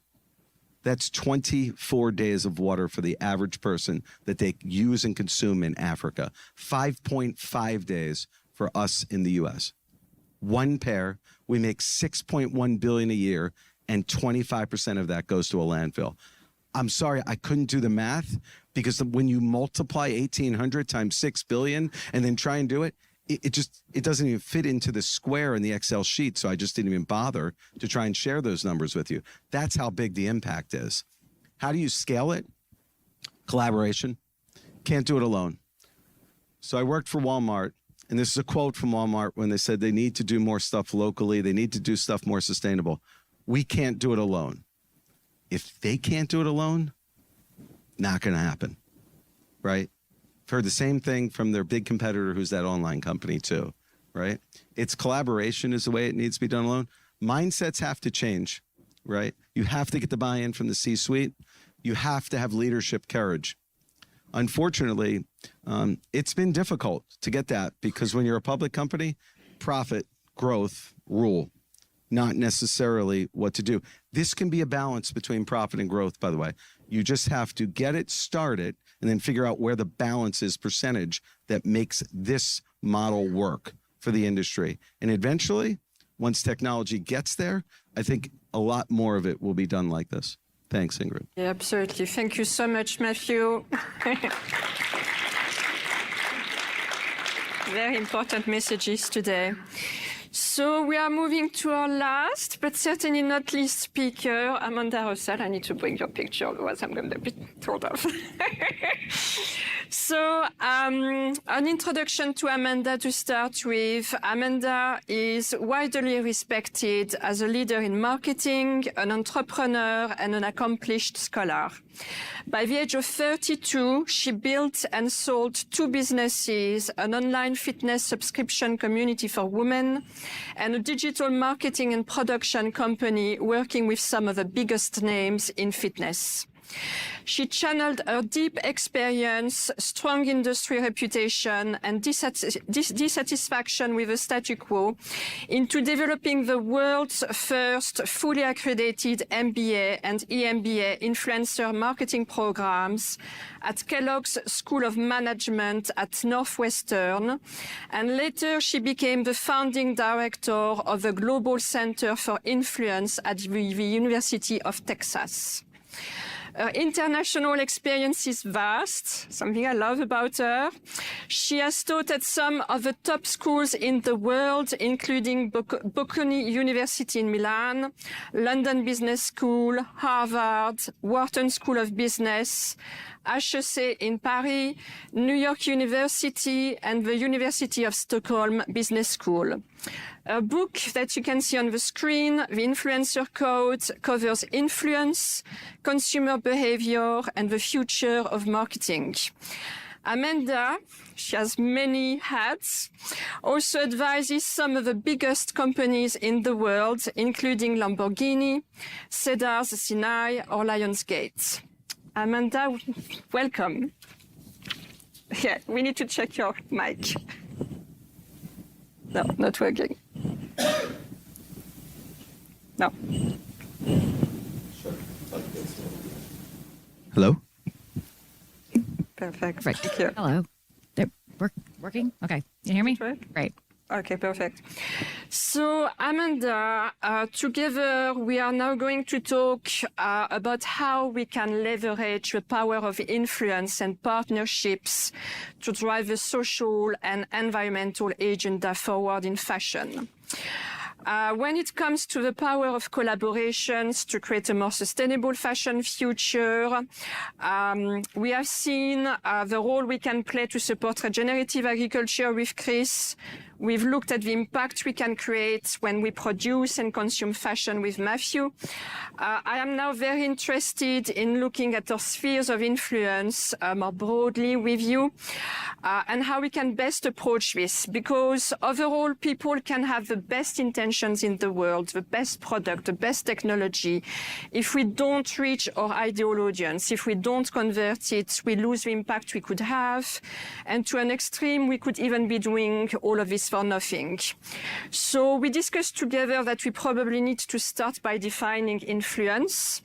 That's 24 days of water for the average person that they use and consume in Africa. 5.5 days for us in the US. One pair, we make $6.1 billion a year, and 25% of that goes to a landfill. I'm sorry, I couldn't do the math, because when you multiply 1,800 times 6 billion and then try and do it, it doesn't even fit into the square in the Excel sheet. So I just didn't even bother to try and share those numbers with you. That's how big the impact is. How do you scale it? Collaboration. Can't do it alone. So I worked for Walmart, and this is a quote from Walmart when they said they need to do more stuff locally. They need to do stuff more sustainable. We can't do it alone. If they can't do it alone, not going to happen, right? I've heard the same thing from their big competitor, who's that online company too, right? It's collaboration is the way it needs to be done alone. Mindsets have to change, right? You have to get the buy-in from the C-suite. You have to have leadership courage. Unfortunately, it's been difficult to get that, because when you're a public company, profit, growth, rule, not necessarily what to do. This can be a balance between profit and growth, by the way. You just have to get it started and then figure out where the balance is percentage that makes this model work for the industry. And eventually, once technology gets there, I think a lot more of it will be done like this. Thanks, Ingrid. Yeah, absolutely. Thank you so much, Matthew. Very important messages today. So we are moving to our last, but certainly not least speaker, Amanda Russell. I need to bring your picture, otherwise I'm going to be told off. So an introduction to Amanda to start with. Amanda is widely respected as a leader in marketing, an entrepreneur, and an accomplished scholar. By the age of 32, she built and sold 2 businesses, an online fitness subscription community for women, and a digital marketing and production company working with some of the biggest names in fitness. She channeled her deep experience, strong industry reputation, and dissatisfaction with the status quo into developing the world's first fully accredited MBA and EMBA influencer marketing programs at Kellogg's School of Management at Northwestern. And later, she became the founding director of the Global Center for Influence at the University of Texas. Her international experience is vast, something I love about her. She has taught at some of the top schools in the world, including Bocconi University in Milan, London Business School, Harvard, Wharton School of Business, HEC in Paris, New York University, and the University of Stockholm Business School. A book that you can see on the screen, The Influencer Code, covers influence, consumer behavior, and the future of marketing. Amanda, she has many hats, also advises some of the biggest companies in the world, including Lamborghini, Cedars Sinai, or Lionsgate. Amanda, welcome. Yeah, we need to check your mic. No, not working. No. Hello? Perfect. Right. Thank you. Hello. They're working? Okay. You hear me? Right. Great. Okay, perfect. So, Amanda, together we are now going to talk about how we can leverage the power of influence and partnerships to drive the social and environmental agenda forward in fashion. When it comes to the power of collaborations to create a more sustainable fashion future, we have seen the role we can play to support regenerative agriculture with Chris. We've looked at the impact we can create when we produce and consume fashion with Matthew. I am now very interested in looking at our spheres of influence more broadly with you and how we can best approach this, because overall people can have the best intentions in the world, the best product, the best technology. If we don't reach our ideal audience, if we don't convert it, we lose the impact we could have. And to an extreme, we could even be doing all of this for nothing. So we discussed together that we probably need to start by defining influence,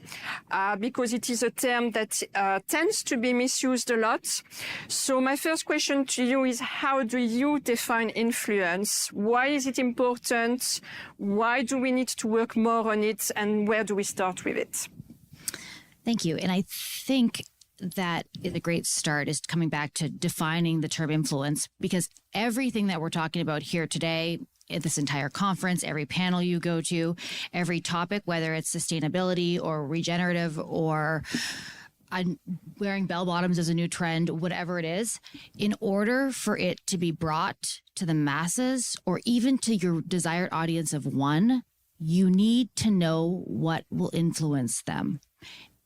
because it is a term that tends to be misused a lot. So my first question to you is, how do you define influence? Why is it important? Why do we need to work more on it? And where do we start with it? Thank you. And I think that is a great start, is coming back to defining the term influence, because everything that we're talking about here today, at this entire conference, every panel you go to, every topic, whether it's sustainability or regenerative or wearing bell bottoms as a new trend, whatever it is, in order for it to be brought to the masses or even to your desired audience of one, you need to know what will influence them.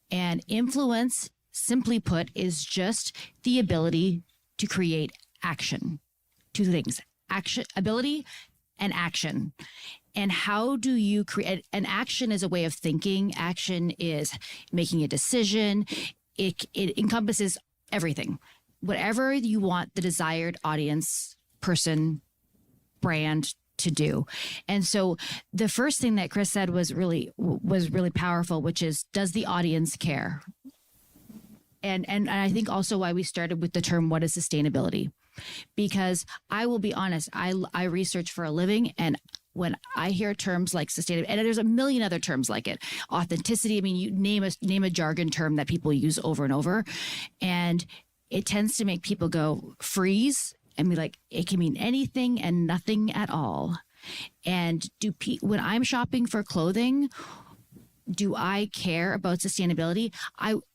And influence, simply put, is just the ability to create action. Two things: action, ability, and action. And how do you create an action? Is a way of thinking. Action is making a decision. It encompasses everything. Whatever you want the desired audience, person, brand to do. And so the first thing that Chris said was really powerful, which is, does the audience care? And I think also why we started with the term, what is sustainability? Because I will be honest, I research for a living, and when I hear terms like sustainability, and there's a million other terms like it, authenticity, I mean, you name a jargon term that people use over and over, and it tends to make people go freeze and be like, it can mean anything and nothing at all. And when I'm shopping for clothing, do I care about sustainability?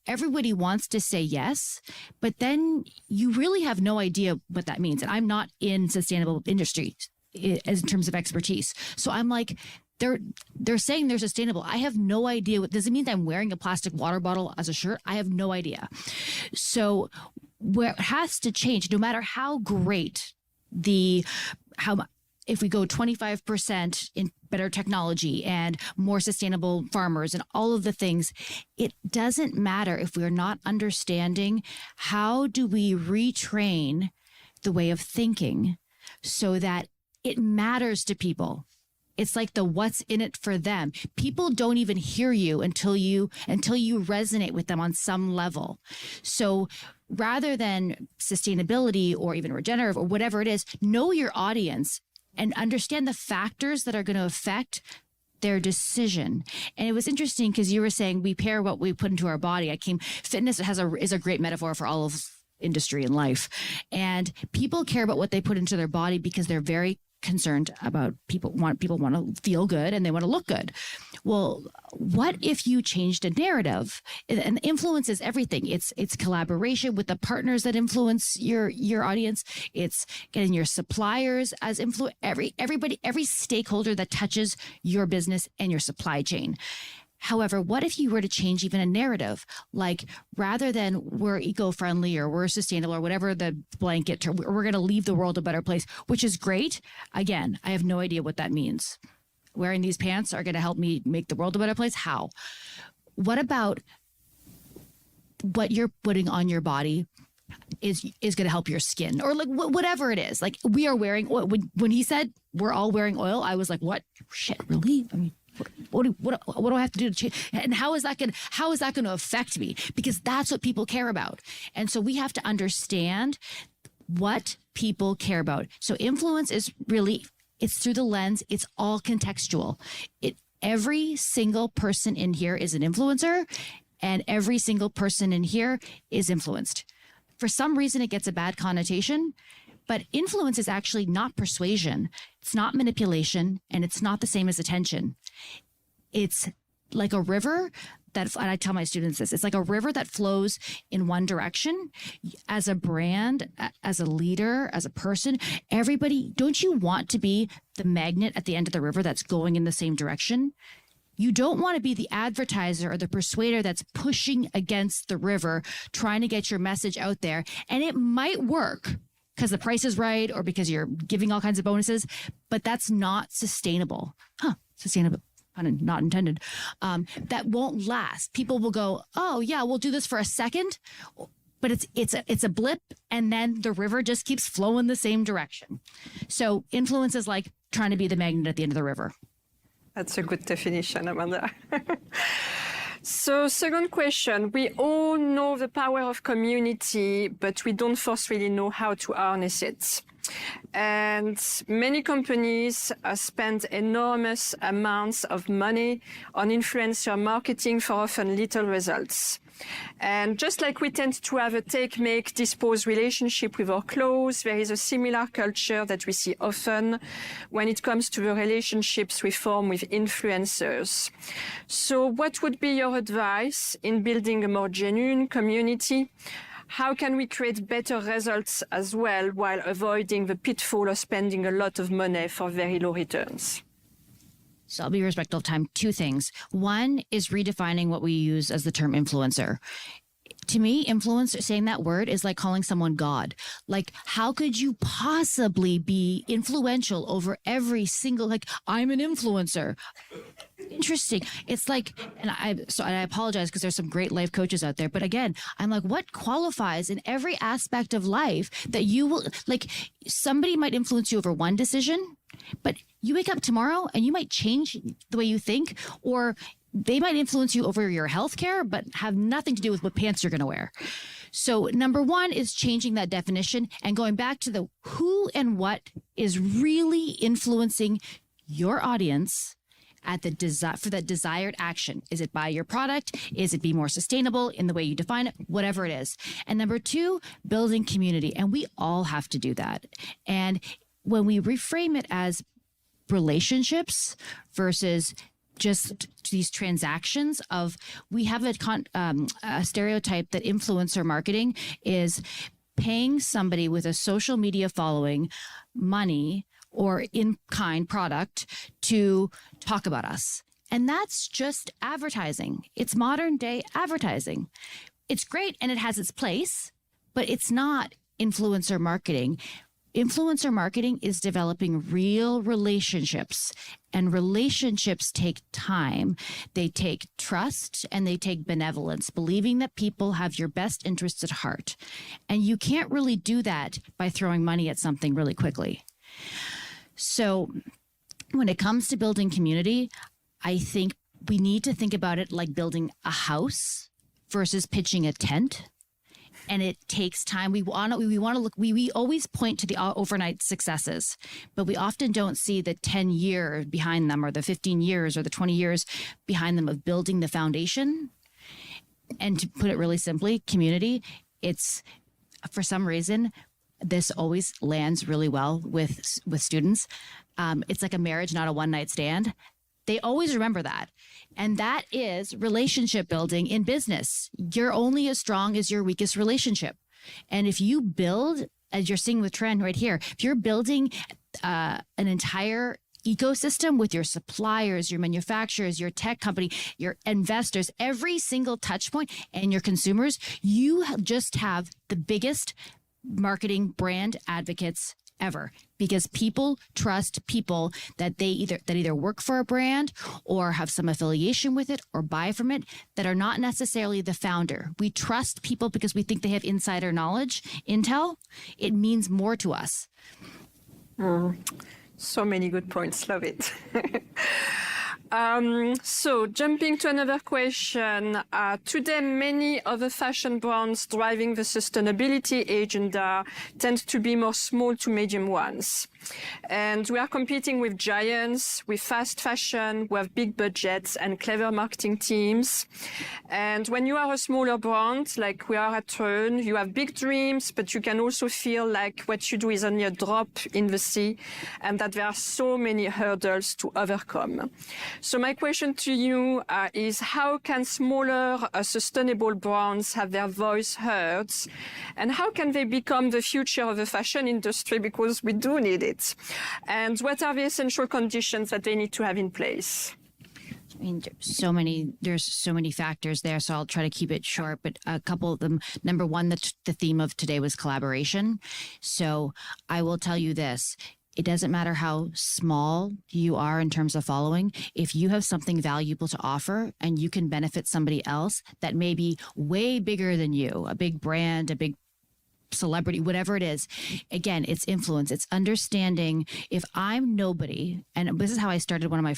Everybody wants to say yes, but then you really have no idea what that means. And I'm not in sustainable industry as in terms of expertise. So I'm like, they're saying they're sustainable. I have no idea. Does it mean that I'm wearing a plastic water bottle as a shirt? I have no idea. So where it has to change, no matter how great if we go 25% in better technology and more sustainable farmers and all of the things, it doesn't matter if we're not understanding how do we retrain the way of thinking so that it matters to people. It's like the what's in it for them. People don't even hear you until you resonate with them on some level. So rather than sustainability or even regenerative or whatever it is, know your audience and understand the factors that are going to affect their decision. And it was interesting because you were saying we pair what we put into our body. Fitness is a great metaphor for all of industry and life. And people care about what they put into their body because they're very concerned about people want to feel good and they want to look good. Well, what if you changed a narrative? And influence is everything. It's collaboration with the partners that influence your audience. It's getting your suppliers as influence. Every stakeholder that touches your business and your supply chain. However, what if you were to change even a narrative, like rather than we're eco-friendly or we're sustainable or whatever the blanket term, we're going to leave the world a better place, which is great. Again, I have no idea what that means. Wearing these pants are going to help me make the world a better place. How? What about what you're putting on your body is going to help your skin, or like whatever it is? Like we are wearing oil. When he said we're all wearing oil, I was like, what? Shit, really? I mean, what do I have to do to change? And how is that going to affect me? Because that's what people care about. And so we have to understand what people care about. So influence is really, it's through the lens. It's all contextual. Every single person in here is an influencer, and every single person in here is influenced. For some reason, it gets a bad connotation. But influence is actually not persuasion. It's not manipulation, and it's not the same as attention. It's like a river and I tell my students this, it's like a river that flows in one direction. As a brand, as a leader, as a person, everybody, don't you want to be the magnet at the end of the river that's going in the same direction? You don't want to be the advertiser or the persuader that's pushing against the river, trying to get your message out there. And it might work because the price is right or because you're giving all kinds of bonuses, but that's not sustainable. Sustainable, not intended. That won't last. People will go, oh yeah, we'll do this for a second. but it's a blip, and then the river just keeps flowing the same direction. So influence is like trying to be the magnet at the end of the river. That's a good definition, Amanda. So second question, we all know the power of community, but we don't first really know how to harness it. And many companies spend enormous amounts of money on influencer marketing for often little results. And just like we tend to have a take, make, dispose relationship with our clothes, there is a similar culture that we see often when it comes to the relationships we form with influencers. So what would be your advice in building a more genuine community? How can we create better results as well while avoiding the pitfall of spending a lot of money for very low returns? So I'll be respectful of time. Two things. One is redefining what we use as the term influencer. To me, influencer, saying that word is like calling someone God. Like, how could you possibly be influential over every single, like, I'm an influencer. Interesting. It's like, and I apologize because there's some great life coaches out there. But again, I'm like, what qualifies in every aspect of life that you will, like, somebody might influence you over one decision, but you wake up tomorrow and you might change the way you think, or they might influence you over your healthcare, but have nothing to do with what pants you're going to wear. So number one is changing that definition and going back to the who and what is really influencing your audience at the for that desired action. Is it buy your product? Is it be more sustainable in the way you define it? Whatever it is. And number two, building community. And we all have to do that. And when we reframe it as relationships versus just these transactions of, we have a stereotype that influencer marketing is paying somebody with a social media following money or in-kind product to talk about us. And that's just advertising. It's modern day advertising. It's great and it has its place, but it's not influencer marketing. Influencer marketing is developing real relationships, and relationships take time. They take trust and they take benevolence, believing that people have your best interests at heart. And you can't really do that by throwing money at something really quickly. So when it comes to building community, I think we need to think about it like building a house versus pitching a tent. And it takes time. We always point to the overnight successes, but we often don't see the 10 years behind them, or the 15 years or the 20 years behind them of building the foundation. And to put it really simply, community, it's, for some reason, this always lands really well with students. It's like a marriage, not a one-night stand. They always remember that. And that is relationship building in business. You're only as strong as your weakest relationship. And if you build, as you're seeing with Trend right here, if you're building an entire ecosystem with your suppliers, your manufacturers, your tech company, your investors, every single touch point, and your consumers, you just have the biggest marketing brand advocates ever, because people trust people that either work for a brand or have some affiliation with it or buy from it that are not necessarily the founder. We trust people because we think they have insider knowledge, intel. It means more to us. So many good points. Love it. So jumping to another question, today many of the fashion brands driving the sustainability agenda tend to be more small to medium ones. And we are competing with giants, with fast fashion, with big budgets and clever marketing teams. And when you are a smaller brand, like we are at Trön, you have big dreams, but you can also feel like what you do is only a drop in the sea and that there are so many hurdles to overcome. So my question to you is, how can smaller sustainable brands have their voice heard? And how can they become the future of the fashion industry? Because we do need it. And what are the essential conditions that they need to have in place? I mean, there's so many factors there, so I'll try to keep it short, but a couple of them. Number one, the theme of today was collaboration. So I will tell you this. it doesn't matter how small you are in terms of following. If you have something valuable to offer and you can benefit somebody else that may be way bigger than you, a big brand, a big celebrity, whatever it is, again, it's influence. It's understanding if I'm nobody, and this is how I started one of my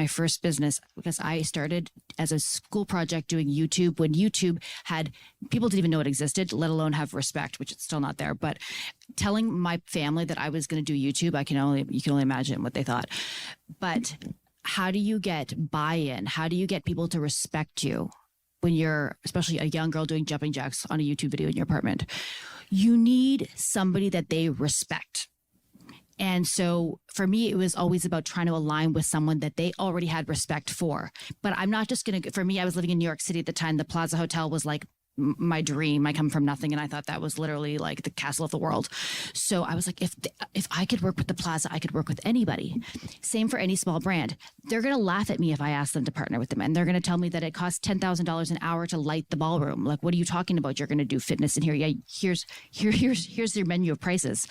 first business, because I started as a school project doing YouTube when YouTube had, people didn't even know it existed, let alone have respect, which is still not there. But telling my family that I was going to do YouTube, you can only imagine what they thought. But how do you get buy-in? How do you get people to respect you when you're, especially a young girl doing jumping jacks on a YouTube video in your apartment? You need somebody that they respect. And so for me, it was always about trying to align with someone that they already had respect for. But I'm not just going to, for me, I was living in New York City at the time. The Plaza Hotel was like my dream. I come from nothing. And I thought that was literally like the castle of the world. So I was like, if I could work with the Plaza, I could work with anybody. Same for any small brand. They're going to laugh at me if I ask them to partner with them. And they're going to tell me that it costs $10,000 an hour to light the ballroom. Like, what are you talking about? You're going to do fitness in here. Yeah, here's your menu of prices.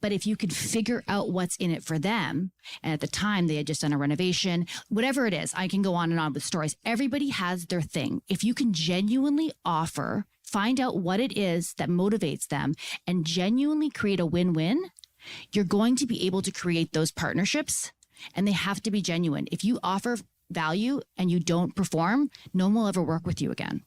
But if you could figure out what's in it for them, and at the time they had just done a renovation, whatever it is, I can go on and on with stories. Everybody has their thing. If you can genuinely offer, find out what it is that motivates them and genuinely create a win-win, you're going to be able to create those partnerships, and they have to be genuine. If you offer value and you don't perform, no one will ever work with you again.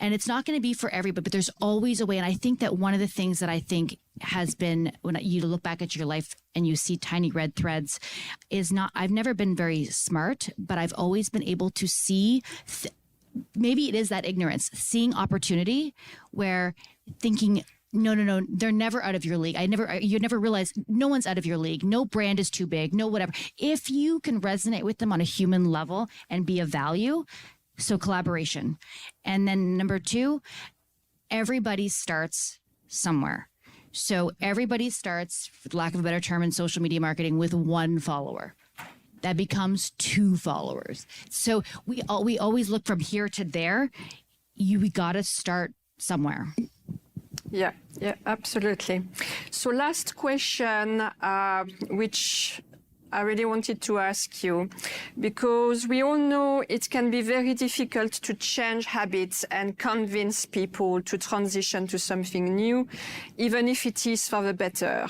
And it's not going to be for everybody, but there's always a way. And I think that one of the things that I think has been, when you look back at your life and you see tiny red threads, is not, I've never been very smart, but I've always been able to see, maybe it is that ignorance, seeing opportunity where thinking, no, they're never out of your league. You never realize no one's out of your league. No brand is too big, no whatever. If you can resonate with them on a human level and be of value, so collaboration. And then number 2, everybody starts somewhere. So everybody starts, for lack of a better term in social media marketing, with 1 follower. That becomes 2 followers. So we always look from here to there. We got to start somewhere. Yeah, absolutely. So last question, which I really wanted to ask you, because we all know it can be very difficult to change habits and convince people to transition to something new, even if it is for the better.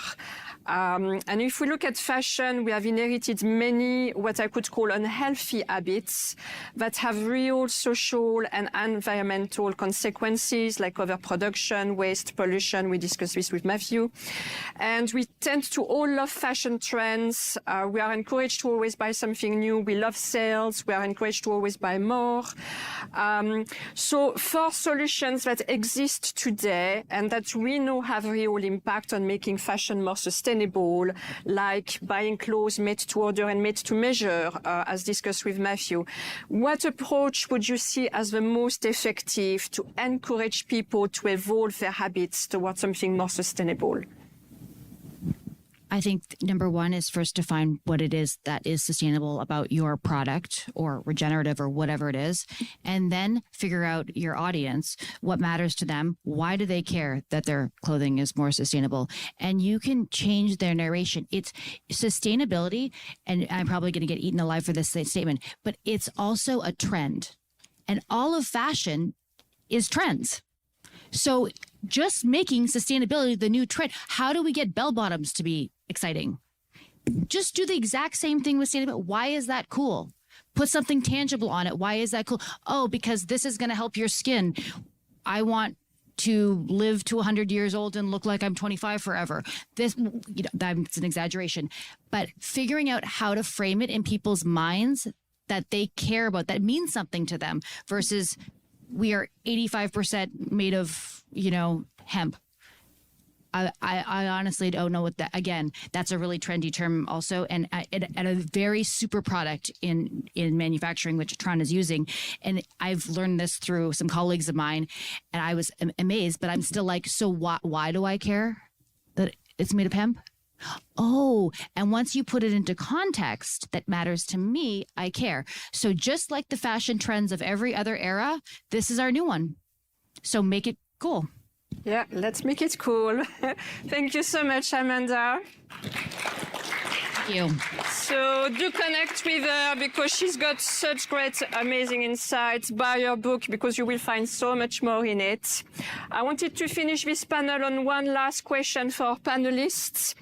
And if we look at fashion, we have inherited many what I could call unhealthy habits that have real social and environmental consequences, like overproduction, waste, pollution. We discussed this with Matthew. And we tend to all love fashion trends. We are encouraged to always buy something new. We love sales. We are encouraged to always buy more. So for solutions that exist today and that we know have real impact on making fashion more sustainable, like buying clothes made to order and made to measure, as discussed with Matthew, what approach would you see as the most effective to encourage people to evolve their habits towards something more sustainable? I think number 1 is first define what it is that is sustainable about your product or regenerative or whatever it is, and then figure out your audience, what matters to them, why do they care that their clothing is more sustainable, and you can change their narration. It's sustainability, and I'm probably going to get eaten alive for this statement, but it's also a trend, and all of fashion is trends. So just making sustainability the new trend. How do we get bell bottoms to be exciting? Just do the exact same thing with sustainability. Why is that cool? Put something tangible on it. Why is that cool? Oh, because this is going to help your skin. I want to live to 100 years old and look like I'm 25 forever. This, that's an exaggeration, but figuring out how to frame it in people's minds that they care about, that means something to them, versus we are 85% made of, hemp. I honestly don't know what that, again, that's a really trendy term also. And at a very super product in manufacturing, which Tron is using. And I've learned this through some colleagues of mine, and I was amazed, but I'm still like, so why do I care that it's made of hemp? Oh, and once you put it into context that matters to me, I care. So just like the fashion trends of every other era, this is our new one. So make it cool. Yeah, let's make it cool. Thank you so much, Amanda. Thank you. So do connect with her because she's got such great, amazing insights. Buy her book because you will find so much more in it. I wanted to finish this panel on one last question for our panelists.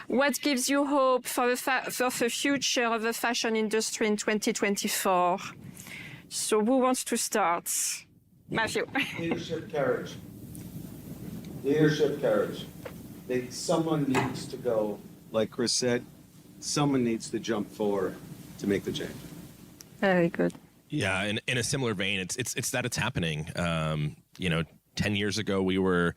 What gives you hope for the future of the fashion industry in 2024? So who wants to start? Matthew. Leadership courage. Leadership courage. Someone needs to go, like Chris said, someone needs to jump forward to make the change. Very good. Yeah, in a similar vein, it's that it's happening. 10 years ago we were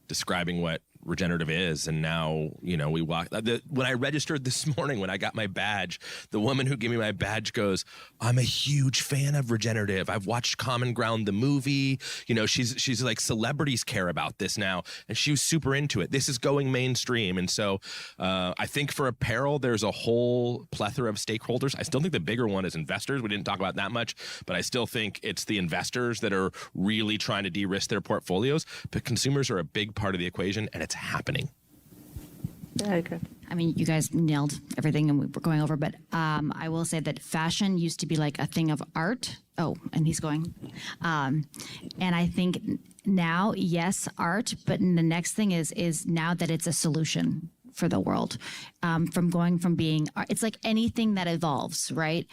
describing what regenerative is, and now we walk. When I registered this morning, when I got my badge, the woman who gave me my badge goes, "I'm a huge fan of regenerative. I've watched Common Ground, the movie. She's like, celebrities care about this now," and she was super into it. This is going mainstream, and so I think for apparel, there's a whole plethora of stakeholders. I still think the bigger one is investors. We didn't talk about that much, but I still think it's the investors that are really trying to de-risk their portfolios. But consumers are a big part of the equation, and it's happening. Very good. I mean, you guys nailed everything and we were going over, but I will say that fashion used to be like a thing of art. Oh, and he's going. And I think now, yes, art, but the next thing is now that it's a solution for the world. From going from being, it's like anything that evolves, right?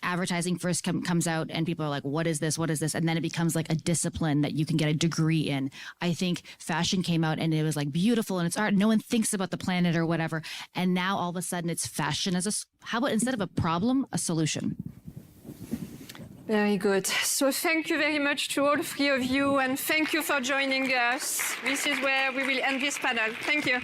Advertising first comes out and people are like, what is this? What is this? And then it becomes like a discipline that you can get a degree in. I think fashion came out and it was like beautiful and it's art. No one thinks about the planet or whatever. And now all of a sudden it's fashion as how about instead of a problem, a solution? Very good. So thank you very much to all three of you and thank you for joining us. This is where we will end this panel. Thank you.